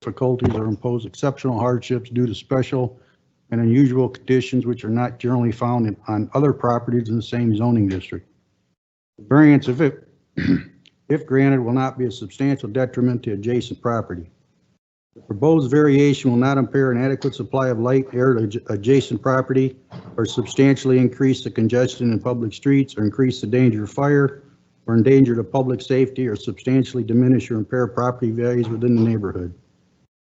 difficulties or impose exceptional hardships due to special and unusual conditions which are not generally found on other properties in the same zoning district. Variance, if granted, will not be a substantial detriment to adjacent property. The proposed variation will not impair an adequate supply of light, air to adjacent property, or substantially increase the congestion in public streets, or increase the danger of fire, or endanger the public safety, or substantially diminish or impair property values within the neighborhood.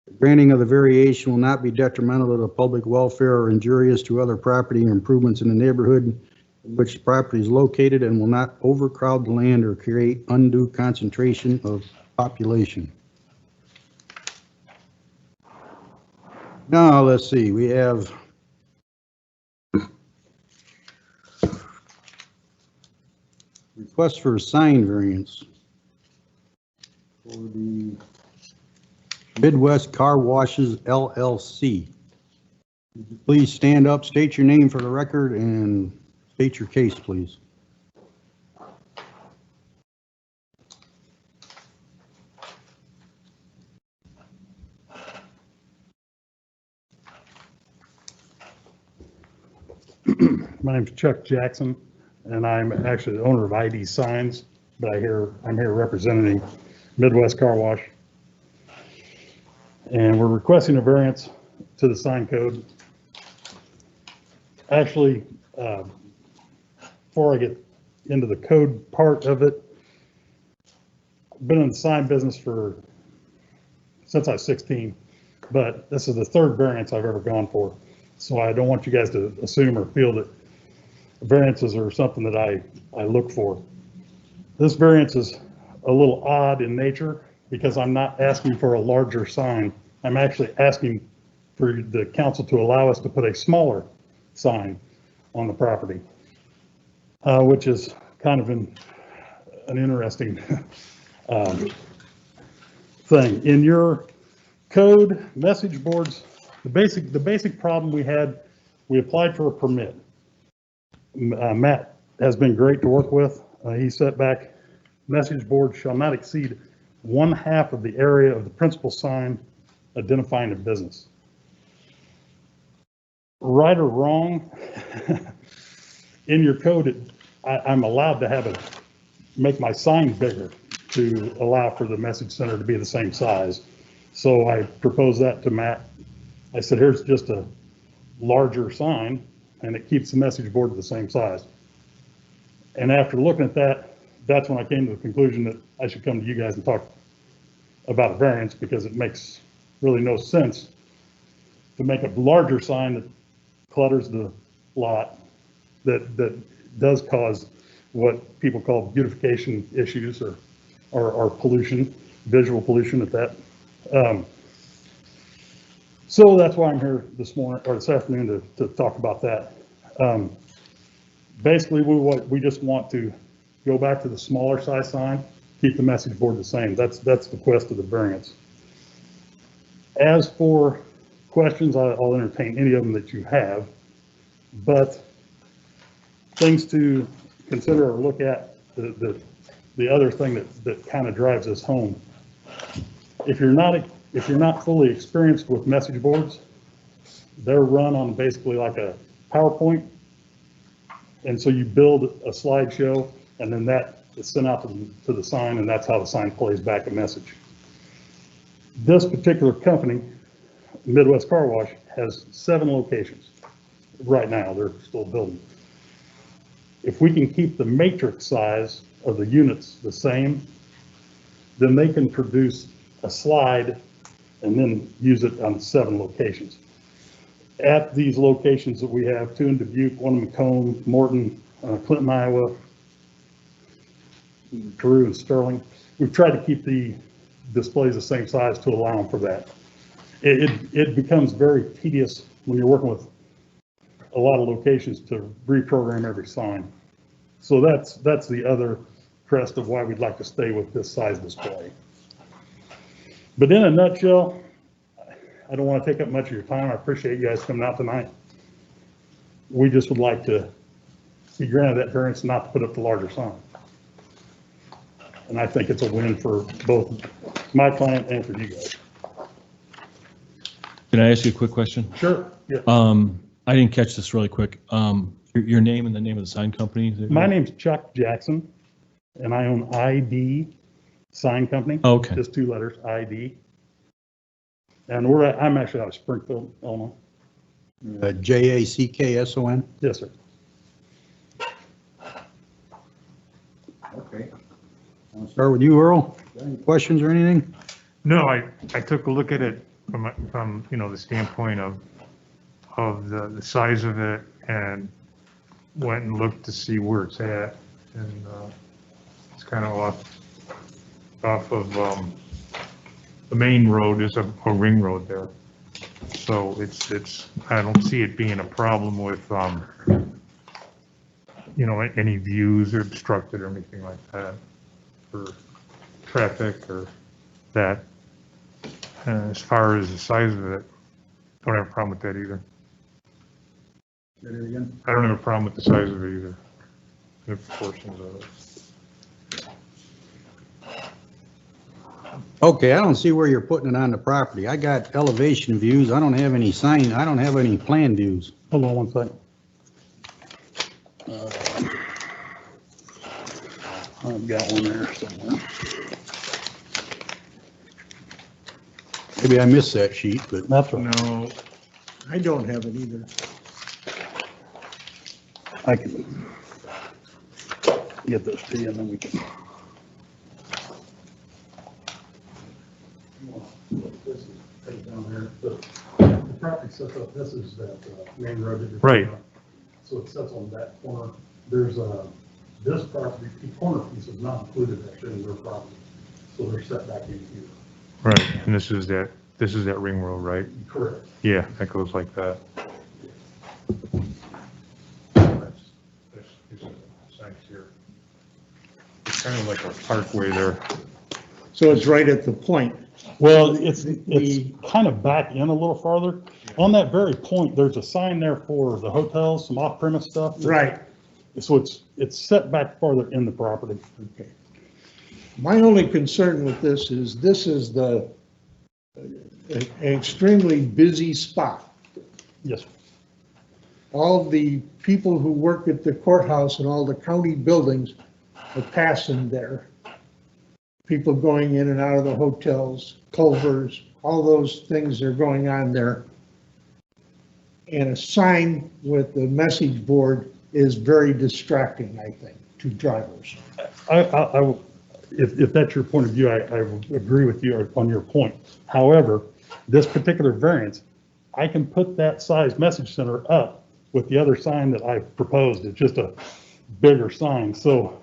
The granting of the variation will not be detrimental to the public welfare or injurious to other property or improvements in the neighborhood in which the property is located, and will not overcrowd the land or create undue concentration of population. Now, let's see, we have request for a sign variance for the Midwest Car Washes LLC. Please stand up, state your name for the record, and state your case, please. My name's Chuck Jackson, and I'm actually the owner of ID Signs, but I'm here representing Midwest Car Wash. And we're requesting a variance to the sign code. Actually, before I get into the code part of it, I've been in the sign business since I was 16, but this is the third variance I've ever gone for. So I don't want you guys to assume or feel that variances are something that I look for. This variance is a little odd in nature because I'm not asking for a larger sign. I'm actually asking for the council to allow us to put a smaller sign on the property, which is kind of an interesting thing. In your code, message boards, the basic problem we had, we applied for a permit. Matt has been great to work with. He set back, message boards shall not exceed 1/2 of the area of the principal sign identifying a business. Right or wrong, in your code, I'm allowed to make my sign bigger to allow for the message center to be the same size. So I proposed that to Matt. I said, here's just a larger sign, and it keeps the message board the same size. And after looking at that, that's when I came to the conclusion that I should come to you guys and talk about a variance, because it makes really no sense to make a larger sign that clutters the lot, that does cause what people call beautification issues or pollution, visual pollution at that. So that's why I'm here this morning or this afternoon to talk about that. Basically, we just want to go back to the smaller size sign, keep the message board the same. That's the quest of the variance. As for questions, I'll entertain any of them that you have, but things to consider or look at, the other thing that kind of drives this home. If you're not fully experienced with message boards, they're run on basically like a PowerPoint. And so you build a slideshow, and then that is sent out to the sign, and that's how the sign plays back a message. This particular company, Midwest Car Wash, has 7 locations. Right now, they're still building. If we can keep the matrix size of the units the same, then they can produce a slide and then use it on 7 locations. At these locations that we have, 2 in Dubuque, 1 in Macomb, Morton, Clinton, Iowa, Peru, and Sterling, we've tried to keep the displays the same size to allow them for that. It becomes very tedious when you're working with a lot of locations to reprogram every sign. So that's the other crest of why we'd like to stay with this size display. But in a nutshell, I don't want to take up much of your time. I appreciate you guys coming out tonight. We just would like to be granted that variance not to put up the larger sign. And I think it's a win for both my client and for you guys. Can I ask you a quick question? Sure. Yeah. I didn't catch this really quick. Your name and the name of the sign company? My name's Chuck Jackson, and I own ID Sign Company. Okay. Just 2 letters, ID. And I'm actually out of Springfield, Illinois. JACKSON? Yes, sir. Okay. I'll start with you, Earl. Any questions or anything? No, I took a look at it from, the standpoint of the size of it and went and looked to see where it's at. And it's kind of off of the main road. There's a ring road there. So I don't see it being a problem with, any views or obstructed or anything like that for traffic or that. As far as the size of it, don't have a problem with that either. Say that again? I don't have a problem with the size of it either, the proportions of it. Okay, I don't see where you're putting it on the property. I got elevation views. I don't have any sign, I don't have any plan views. Hold on one second. I've got one there somewhere. Maybe I missed that sheet, but That's right. No, I don't have it either. I can get this to you and then we can. This is right down here. The property sets up, this is that main road that you're. Right. So it sets on that corner. There's this property, the corner piece is not included actually in their property. So they're set back in here. Right, and this is that ring road, right? Correct. Yeah, that goes like that. It's nice here. It's kind of like a parkway there. So it's right at the point. Well, it's kind of back in a little farther. On that very point, there's a sign there for the hotels, some off-premise stuff. Right. So it's set back farther in the property. Okay. My only concern with this is the an extremely busy spot. Yes, sir. All the people who work at the courthouse and all the county buildings are passing there. People going in and out of the hotels, Culver's, all those things are going on there. And a sign with the message board is very distracting, I think, to drivers. If that's your point of view, I agree with you on your point. However, this particular variance, I can put that size message center up with the other sign that I proposed. It's just a bigger sign. So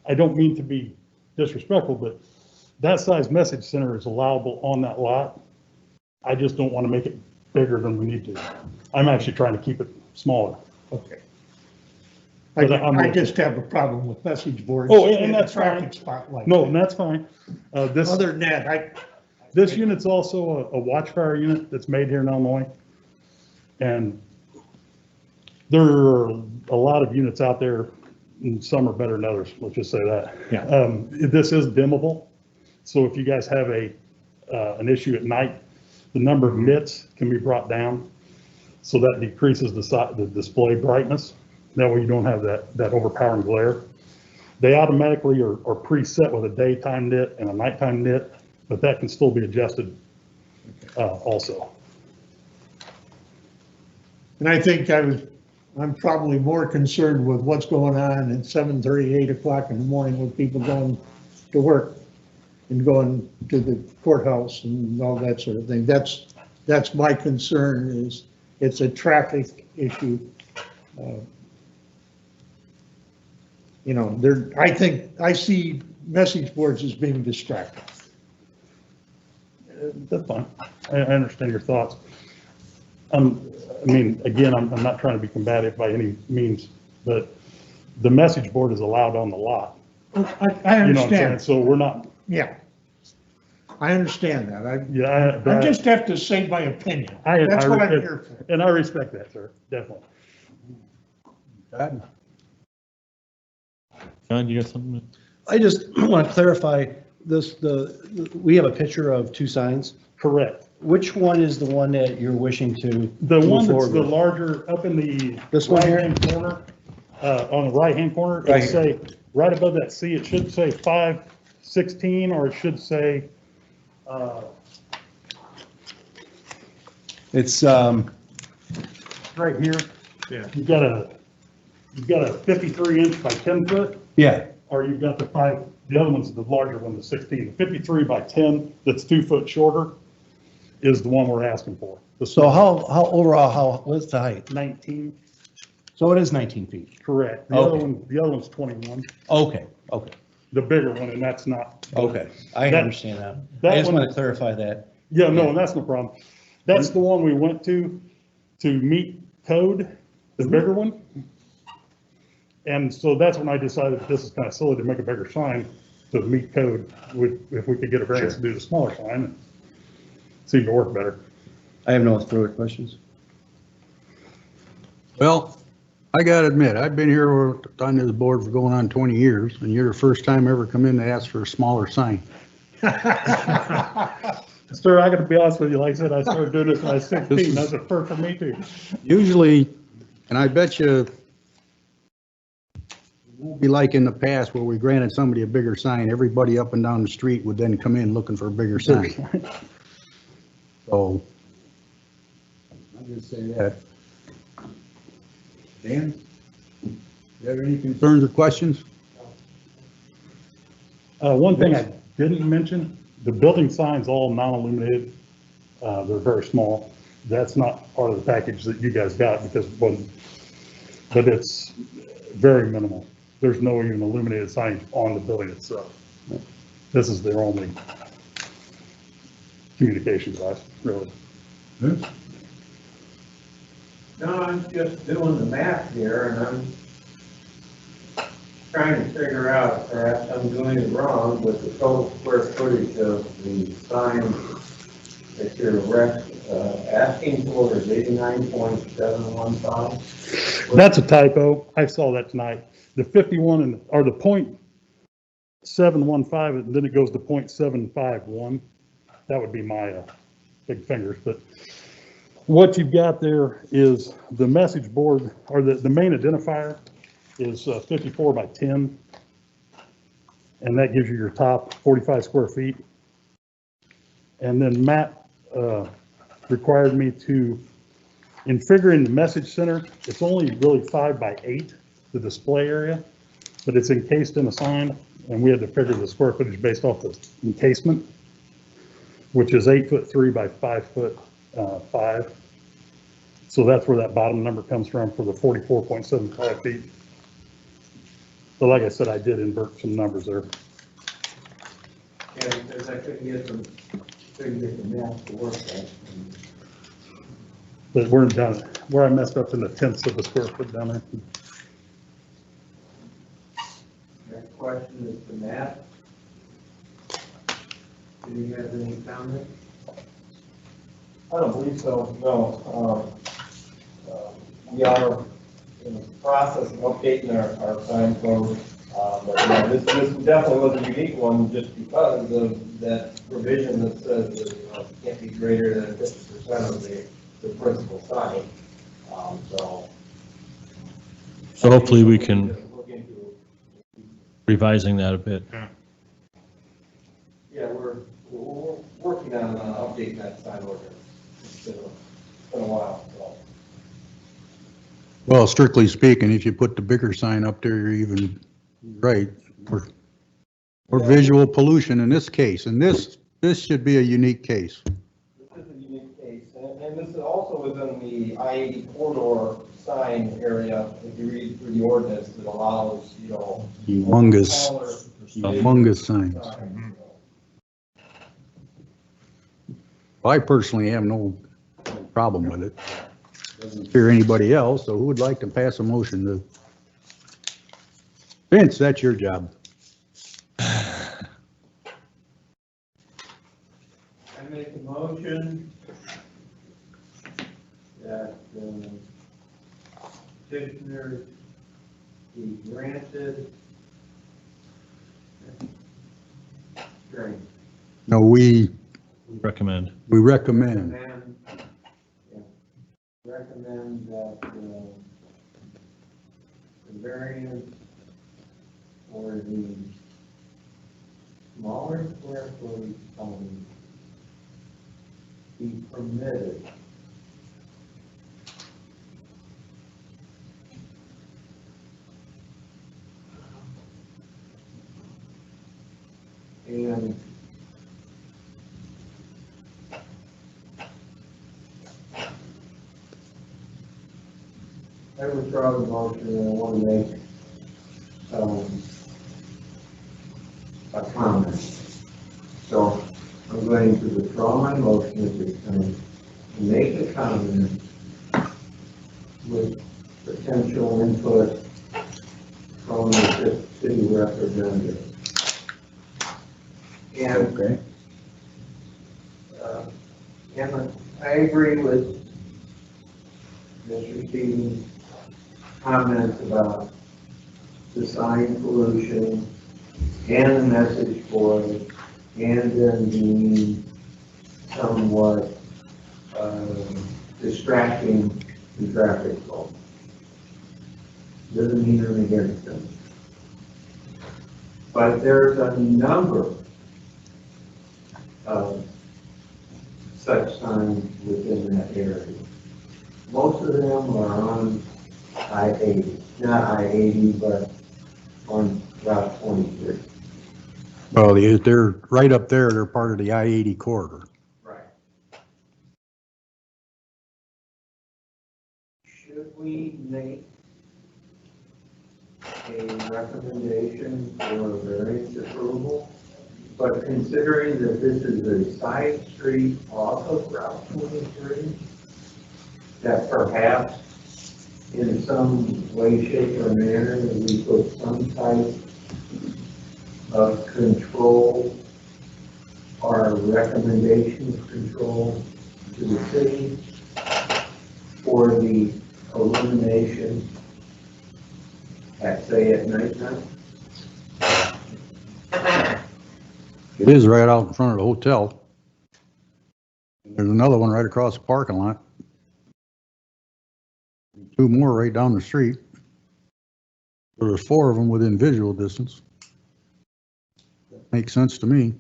I don't mean to be disrespectful, but that size message center is allowable on that lot. I just don't want to make it bigger than we need to. I'm actually trying to keep it smaller. Okay. But I'm- I just have a problem with message boards. Oh, and in a that's traffic fine. spot like No, that. and that's fine. This. Other than that, This unit's also a watch fire unit that's made here in Illinois. And there are a lot of units out there, and some are better than others, let's just say that. Yeah. This is dimmable, so if you guys have an issue at night, the number of nits can be brought down, so that decreases the display brightness. That way you don't have that overpowering glare. They automatically are preset with a daytime nit and a nighttime nit, but that can still be adjusted also. and I think I'm probably more concerned with what's going on at 7:30, 8 o'clock in the morning with people going to work and going to the courthouse and all that sort of thing. That's my concern, is it's a traffic issue. I see message boards as being distracting. That's fine. I understand your thoughts. Again, I'm not trying to be combative by any means, but the message board is allowed on the lot. I You know what I'm saying? understand. So we're not, Yeah. I understand that. yeah. I just have to say my opinion. I- That's I- what I'm here for. And I respect that, sir, definitely. Todd? John, you got something? I just want to clarify this, we have a picture of two signs. Correct. which one is the one that you're wishing to The move one that's forward the with? larger, up in the This one here? right-hand corner, on the right-hand corner, Right it'll say, right above that C, it should say 516, or it should say, It's, right here, Yeah. you've got a 53 inch by 10 foot, yeah, or you've got the other one's the larger one, the 16. The 53 by 10, that's 2 foot shorter, is the one we're asking for. The so how overall, what's the height? 19, So it is 19 feet. correct. The other one's 21, Okay, okay, the bigger one, and that's not. okay. I That- understand that. that I just one- want to clarify that. Yeah, no, that's no problem. That's the one we went to meet code, the bigger one. And so that's when I decided this is kind of silly to make a bigger sign to meet code, if we could get a variance to do the smaller sign. It seemed to work better. I have no further questions. Well, I gotta admit, I've been here on this board for going on 20 years, and you're the first time ever come in to ask for a smaller sign. Sir, I gotta be honest with you, like I said, I started doing this when I was 16, that's a first for me too. Usually, and I bet you it won't be like in the past where we granted somebody a bigger sign, everybody up and down the street would then come in looking for a bigger sign. So, I'll just say that. Dan, you have any concerns or questions? One thing I didn't mention, the building sign's all non-illuminated. They're very small. That's not part of the package that you guys got because it wasn't, but it's very minimal. There's no even illuminated signage on the building itself. This is their only communication device, really. No, I'm just doing the math here, and I'm trying to figure out, perhaps I'm doing it wrong, but the total square footage of the sign that you're asking for is 89.715. That's a typo. I saw that tonight. The 51 or the .715, and then it goes to .751. That would be my big fingers, but what you've got there is the message board, or the main identifier is 54 by 10. And that gives you your top 45 square feet. And then Matt required me to, in figuring the message center, it's only really 5 by 8, the display area, but it's encased in a sign, and we had to figure the square footage based off the encasement, which is 8'3" by 5'5". So that's where that bottom number comes from for the 44.75 feet. So like I said, I did invert some numbers there. Yeah, because I couldn't get the math to work out. But we're done. Where I messed up in the tenths of a square foot down there. Next question is to Matt. Do you have any comments? I don't believe so, no. We are in the process of updating our sign code, but yeah, this definitely was a unique one just because of that provision that says that it can't be greater than 50% of the principal sign. So hopefully we can Look into, revising that a bit. yeah, we're working on updating that sign ordinance. It's been a while, so. Well, strictly speaking, if you put the bigger sign up there, you're even right. Or visual pollution in this case, and this should be a unique case. This is a unique case, and this is also within the I-80 corridor sign area. If you read through the ordinance, it allows, Humongous, taller humongous signs. signs. I personally have no problem with it. Doesn't fear anybody else, so who would like to pass a motion to? Vince, that's your job. I make a motion that the petitioner be granted variance. No, we Recommend. We recommend. Recommend that the variance for the smaller square footage sign be permitted. And I withdraw the motion and I want to make a comment. So I'm going to withdraw my motion at this time and make a comment with potential input from the city representative. And, and I agree with Mr. Stevens' comments about the sign pollution and the message board, and then being somewhat distracting the traffic flow. Doesn't mean I'm against them. But there's a number of such signs within that area. Most of them are on I-80, not I-80, but on Route 23. Well, they're right up there. They're part of the I-80 corridor. Right. Should we make a recommendation for variance approval? But considering that this is a side street off of Route 23, that perhaps in some way, shape, or manner, we put some type of control or recommendation of control to the city for the illumination at, say, at nighttime? It is right out in front of the hotel. There's another one right across the parking lot. Two more right down the street. There's 4 of them within visual distance. Makes sense to me.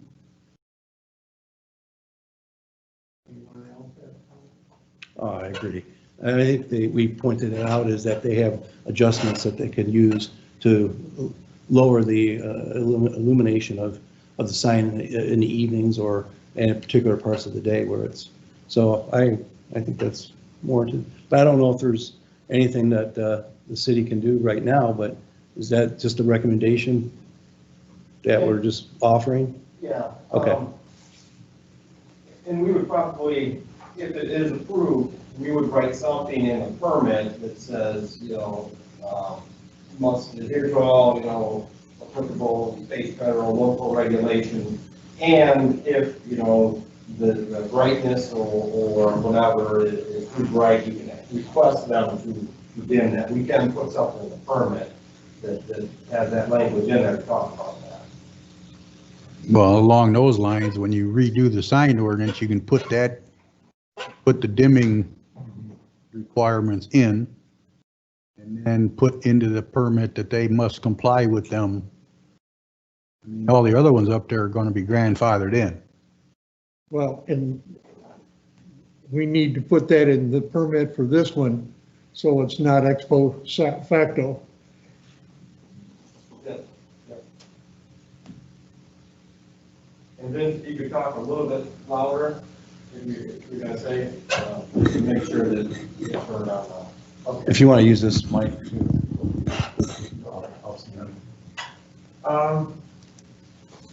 Oh, I agree. And I think we pointed it out is that they have adjustments that they can use to lower the illumination of the sign in the evenings or in particular parts of the day where it's, so I think that's warranted. But I don't know if there's anything that the city can do right now, but is that just a recommendation that we're just offering? Yeah. Okay. And we would probably, if it is approved, we would write something in a permit that says, must adhere to all, applicable state, federal, local regulations. And if, the brightness or whatever is too bright, you can request them to dim that. We can put something in the permit that has that language in there to talk about that. Well, along those lines, when you redo the sign ordinance, you can put the dimming requirements in and then put into the permit that they must comply with them. I mean, all the other ones up there are going to be grandfathered in. Well, and we need to put that in the permit for this one, so it's not ex post facto. Yeah. And then you could talk a little bit louder, if you're gonna say, to make sure that you get heard out loud. Okay. If you want to use this mic.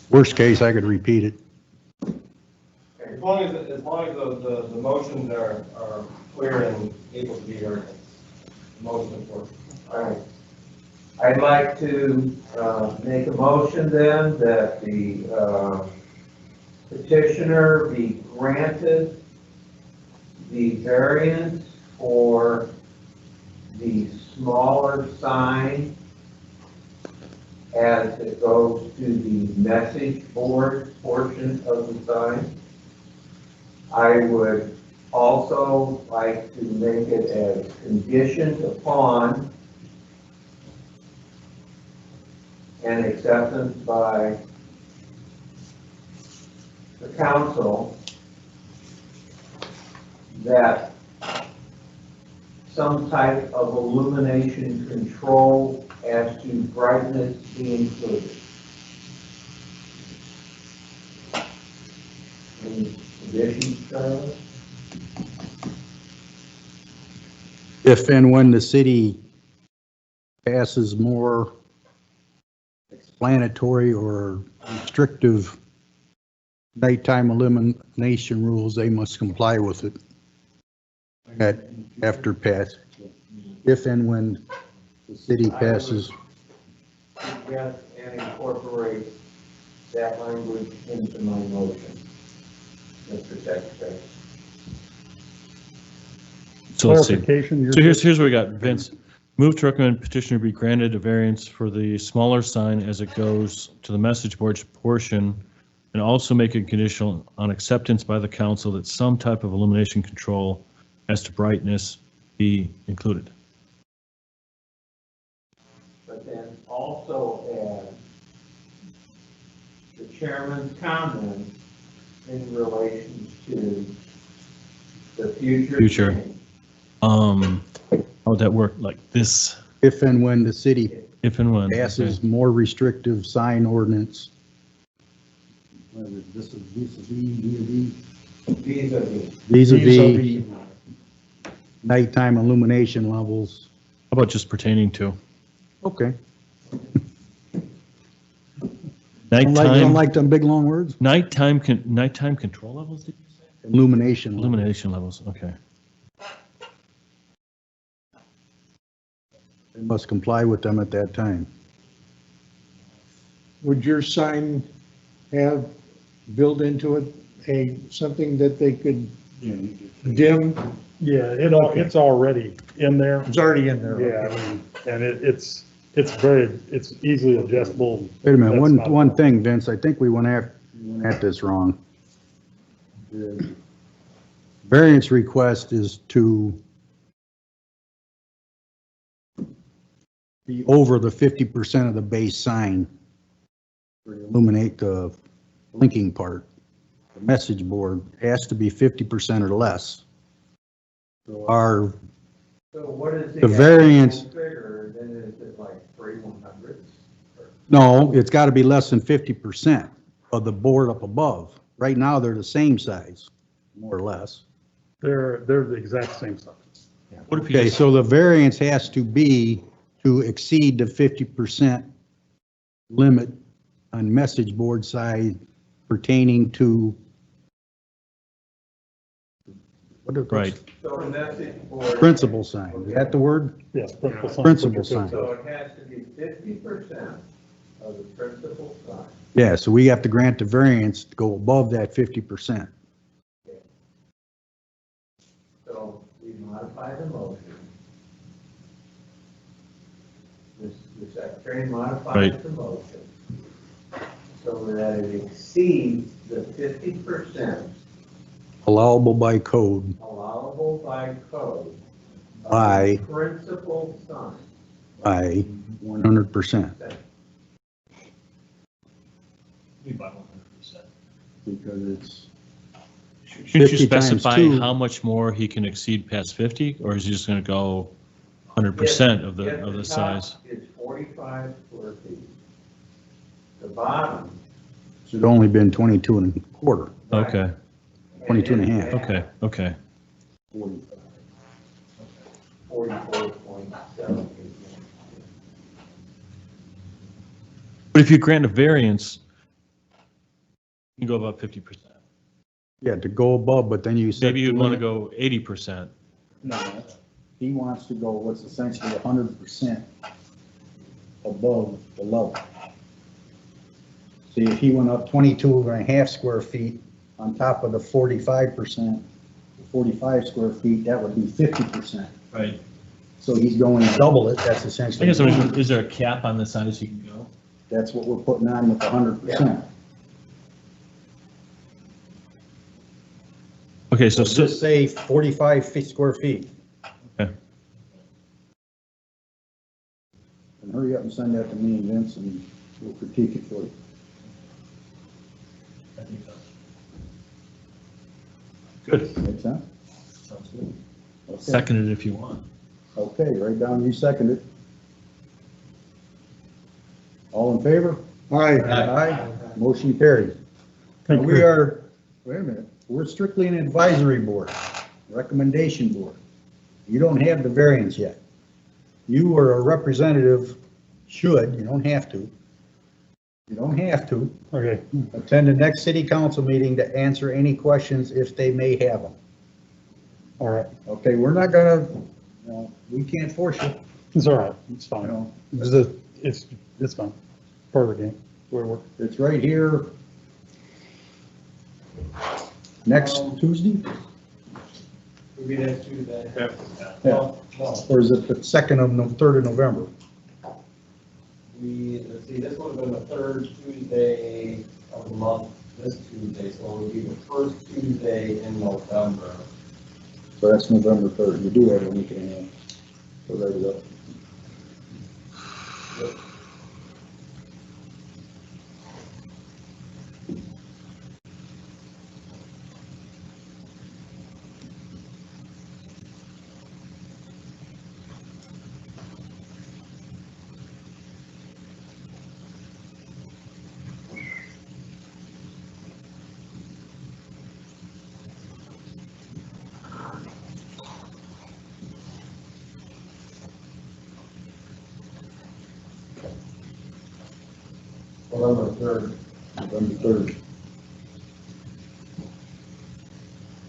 Worst case, I could repeat it. As long as the motions are clear and able to be heard, the motion is working. All right. I'd like to make a motion then that the petitioner be granted the variance for the smaller sign as it goes to the message board portion of the sign. I would also like to make it as conditioned upon and acceptance by the council that some type of illumination control as to brightness be included. Any conditions, Charlie? If and when the city passes more explanatory or restrictive nighttime illumination rules, they must comply with it after pass. If and when the city passes. Yes, and incorporate that language into my motion, Mr. Secretary. So let's see. Clarification, you're So here's what we got. Vince, move to recommend petitioner be granted a variance for the smaller sign as it goes to the message board portion, and also make it conditional on acceptance by the council that some type of illumination control as to brightness be included. But then also add the chairman's comment in relation to the future. Future. change. How would that work? Like this, If and when the city if and when? passes more restrictive sign ordinance. This is vis-a-vis Vis-a-vis. vis-a-vis nighttime illumination levels. How about just pertaining to Okay. You don't nighttime, like them big, long words? nighttime control levels? Did you say? Illumination. levels. Illumination levels, okay. They must comply with them at that time. Would your sign have built into it something that they could dim? Yeah, it's already in there. It's already in there. Yeah, okay. I mean, and it's easily adjustable. Wait a minute, That's one, not- one thing, Vince, I think we went at this wrong. The variance request is to be over the 50% of the base sign. to Illuminate the blinking part. The message board has to be 50% or less. So our, So what is The variance- actual figure, then is it like 3/100? no, it's got to be less than 50% of the board up above. Right now, they're the same size, more or less. They're the exact same size. What if you Okay, just, so the variance has to be to exceed the 50% limit on message board size pertaining to. What are those? right, So the message board. Principal sign, is that the word? Yes, principal sign. Principal sign. So it has to be 50% of the principal sign. Yeah, so we have to grant the variance to go above that 50%. So we modify the motion. The secretary modifies Right. the motion so that it exceeds the 50% Allowable by code allowable by code. of By- the principal sign. by 100%. Because it's. shouldn't you 50 times specify two. how much more he can exceed past 50, or is he just gonna go 100% of If the top size? is 45 square feet. The bottom. Should only been 22 and a quarter. Okay, 22 and a half. okay, okay. 44.7. But if you grant a variance, you can go above 50%. Yeah, to go above, but then you said. Maybe you'd want to go 80%. No, he wants to go what's essentially 100% above the level. See, if he went up 22 and a half square feet on top of the 45%, 45 square feet, that would be 50%. Right. So he's going double it, that's I essentially. guess, I mean, is there a cap on the size you can go? That's what we're putting on with the 100%. Okay, so, Just say 45 square feet. Okay. And hurry up and send that to me and Vince, and we'll critique it for you. good. Make sense? Sounds good. Okay. Second it if you want. Okay, write down you seconded. All in favor? Aye. Aye. Motion carries. Thank you. We are, wait a minute, we're strictly an advisory board, recommendation board. You don't have the variance yet. You are a representative, should, you don't have to. You don't have to Okay, attend the next city council meeting to answer any questions if they may have them. all right. Okay, we're not gonna, we can't force you, It's all right. It's you fine. know. It's fine. Part of the game. Where we're, It's right here. Next Tuesday, Maybe next Tuesday. Yeah. No, no. or is it the 3rd of November? Let's see, this would have been the third Tuesday of the month, this Tuesday, so it would be the first Tuesday in November. So that's November 3rd. You do have a week and a half. So write it up. November third. November 3rd.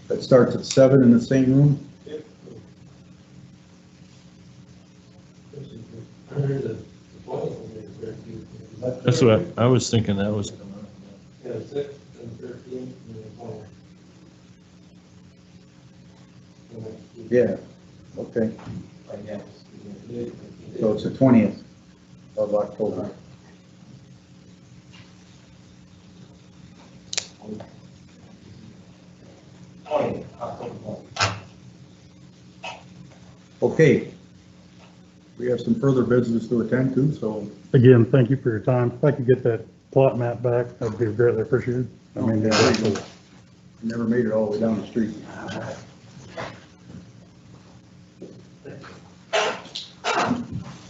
That starts at 7 in the same room? That's what I was thinking, that was, Yeah, 6th and 13th and the 20th. Yeah, okay. I guess. So it's the 20th of October. October 20th. Okay. We have some further business to attend to, so. again, thank you for your time. If I could get that plot map back, that'd be greatly appreciated. I mean, Never made it all the way down the street.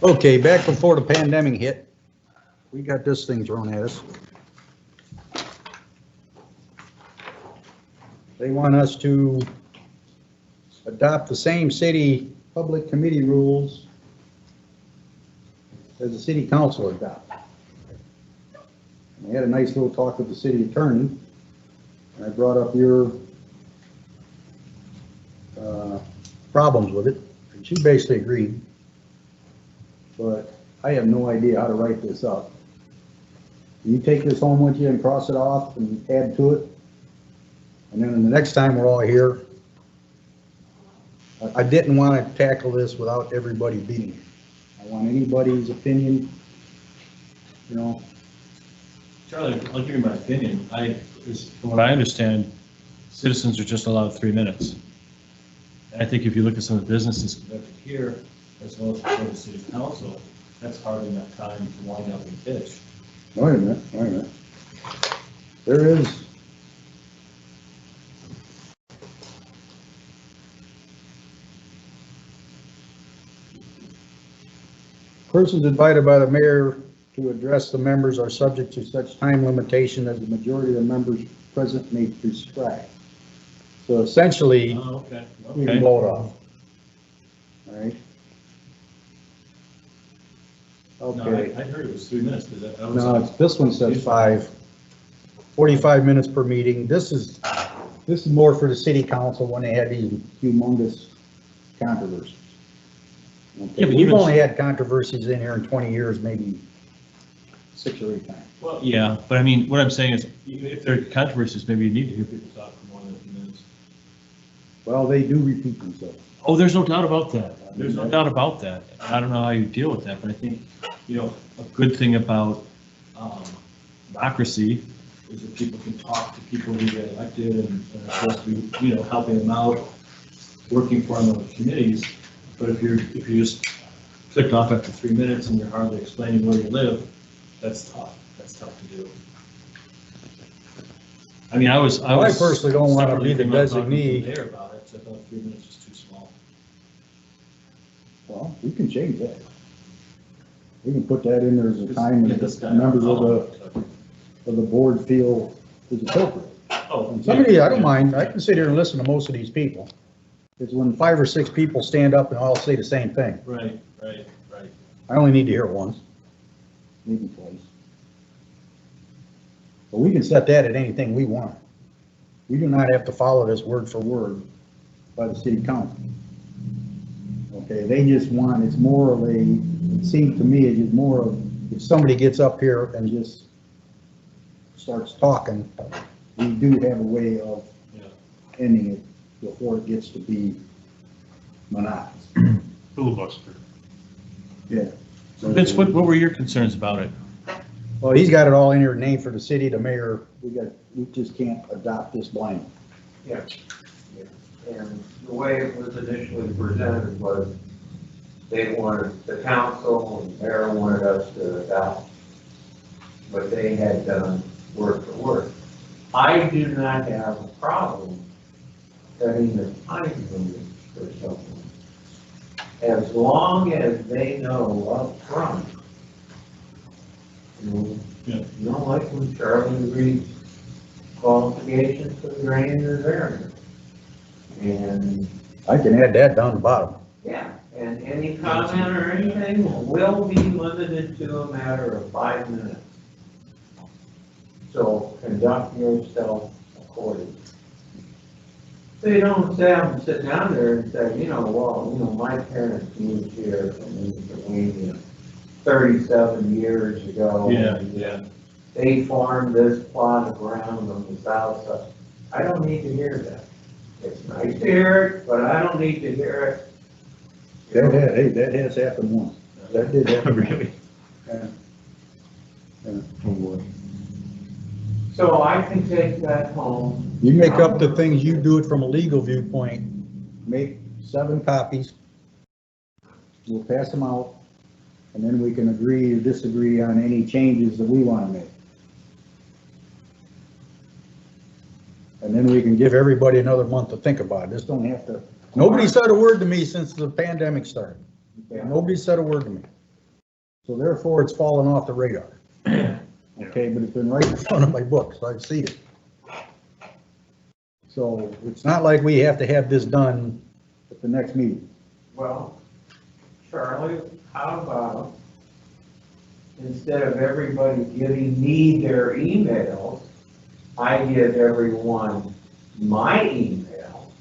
Okay, back before the pandemic hit, we got this thing thrown at us. They want us to adopt the same city public committee rules as the city council adopted. We had a nice little talk with the city attorney, and I brought up your problems with it, and she basically agreed. But I have no idea how to write this up. You take this home with you and cross it off and add to it, and then the next time we're all here, I didn't want to tackle this without everybody being here. I want anybody's opinion, you know. Charlie, I'll give you my opinion. From what I understand, citizens are just allowed 3 minutes. And I think if you look at some of the businesses conducted here, as well as before the city council, that's hardly enough time to wind up and pitch. Wait a minute. There is. Persons invited by the mayor to address the members are subject to such time limitation as the majority of the members present may prescribe. So essentially, Oh, okay. we can blow it off. All right? No, Okay. I heard it was 3 minutes, because that was. No, this one says 45 minutes per meeting. This is more for the city council when they had these humongous controversies. Yeah, Okay, but we've even- only had controversies in here in 20 years, maybe 6 or 8 times. Well, yeah, but I mean, what I'm saying is, if there are controversies, maybe you need to hear people talk for more than a few minutes. Well, they do repeat themselves. Oh, there's no doubt about that. There's no doubt about that. I don't know how you deal with that, but I think, a good thing about democracy is that people can talk to people who get elected and are supposed to be, you know, helping them out, working for them on the committees. But if you just clicked off after 3 minutes and you're hardly explaining where you live, that's tough. That's tough to do. I mean, I personally don't wanna be the separately came out talking to designee. the mayor about it, so I thought 3 minutes was too small. Well, we can change that. We can put that in there as a time Yeah, that this guy- the members of the board feel is appropriate. Oh, Somebody, I don't mind, I can sit here and listen to most of these people. It's when 5 or 6 people stand up and all say the same thing. Right. I only need to hear it once. Maybe twice. But we can set that at anything we want. We do not have to follow this word for word By the city council. Okay, they just want, it's more of a, it seems to me, it's just more of, if somebody gets up here and just starts talking, we do have a way of Yeah. ending it before it gets to be monotonous. Filibuster. Yeah. Vince, what were your concerns about it? well, he's got it all in here, name for the city, the mayor. We just can't adopt this blindly. Yeah. And the way it was initially presented was they wanted, the council and mayor wanted us to adopt what they had done word for word. I do not have a problem setting a time limit for something, as long as they know up front. You know, like when Charlie reads qualifications for the granting of variance. And, I can add that down the bottom. yeah, and any comment or anything will be limited to a matter of 5 minutes. So conduct yourself accordingly. So you don't say, I'm sitting down there and say, well, my parents moved here from Pennsylvania 37 years ago. Yeah. They farmed this plot of ground on the south side. I don't need to hear that. It's nice to hear it, but I don't need to hear it. That has happened once. That did happen. Really? Yeah. So I can take that home. You make up the things, you do it from a legal viewpoint. Make 7 copies. We'll pass them out, and then we can agree or disagree on any changes that we want to make. And then we can give everybody another month to think about it. Just don't have to, nobody said a word to me since the pandemic started. Nobody said a word to me. So therefore, it's fallen off the radar. Okay, but it's been right in front of my books. I've seen it. So it's not like we have to have this done At the next meeting. Well, Charlie, how about instead of everybody giving me their emails, I give everyone my email,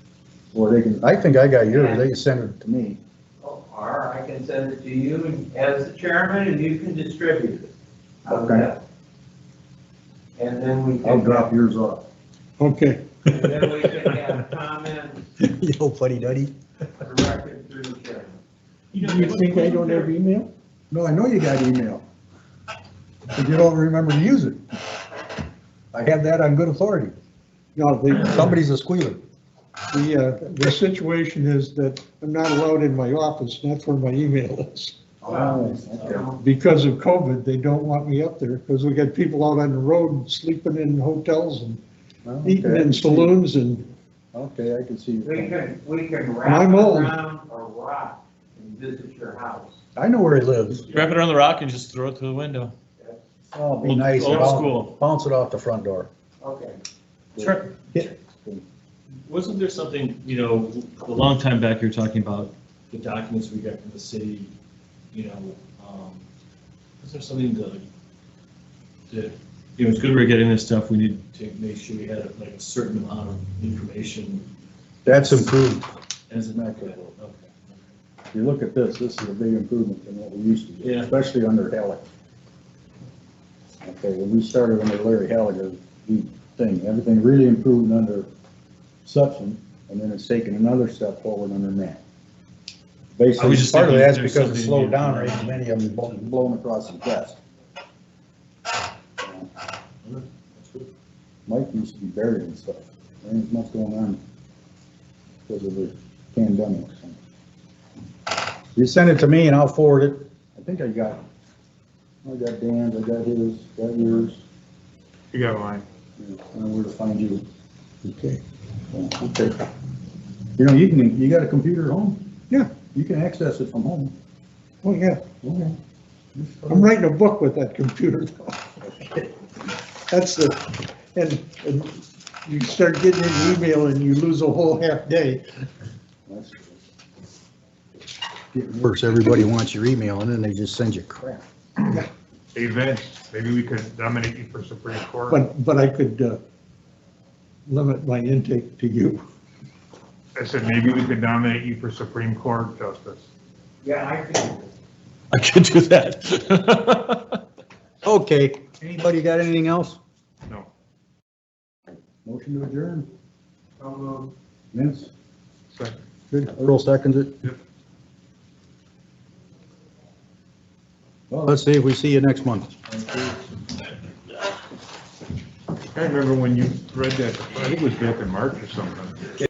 Or they can, I think I got yours. They sent it to me. or I can send it to you as the chairman and you can distribute it. How's Okay. that? And then we I'll can, drop yours off. Okay. and then we can have comments You old fuddy-duddy. directed through the chairman. Do you think I don't have email? No, I know you got email, but you don't remember to use it. I have that on good authority. No, Somebody's a squealer. the situation is that I'm not allowed in my office, not for my email list. Oh, You okay. know, Because of COVID, they don't want me up there because we got people out on the road sleeping in hotels and Well, eating okay, I in can see- saloons and Okay, I can see. your We point. we can wrap I'm old. around a rock and visit your house. I know where he lives. Wrap it around the rock and just throw it through the window. Oh, be Old- nice. old I'll- school. Bounce it off the front door. Okay. Sure. Wasn't there something, a long time back, you were talking about the documents we got from the city, was there something that, it's good we're getting this stuff, we need to make sure we had like a certain amount of information That's improved. as an. Okay. Okay. If you look at this is a big improvement from what we used to do, Yeah. especially under Halleck. Okay, when we started under Larry Halliger, everything really improved under Sutton, and then it's taken another step forward under Matt. I Basically, was just Part of thinking that's there's because it something slowed new. down, right? Many of them blown across the desk. That's good. Mike used to be buried and stuff. There ain't much going on because of the pandemic. You send it to me and I'll forward it. I think I got Dan's, I got his, got yours. You got mine. I know where to find you. Okay. Okay. You know, you got a computer at home? Yeah. You can access it from home. Oh, yeah. Okay. I'm writing a book with that computer though. That's and you start getting an email and you lose a whole half day. That's- Getting worse, everybody wants your email and then they just send you crap. Hey Vince, maybe we could nominate you for Supreme Court. But I could limit my intake to you. I said, maybe we could nominate you for Supreme Court Justice. Yeah, I can. I could do that. Okay, anybody got anything else? No. Motion to adjourn. I'll move. Vince? Second. Good, Earl seconds it. Yep. Well, let's see if we see you next month. I remember when you read that, I think it was back in March or something.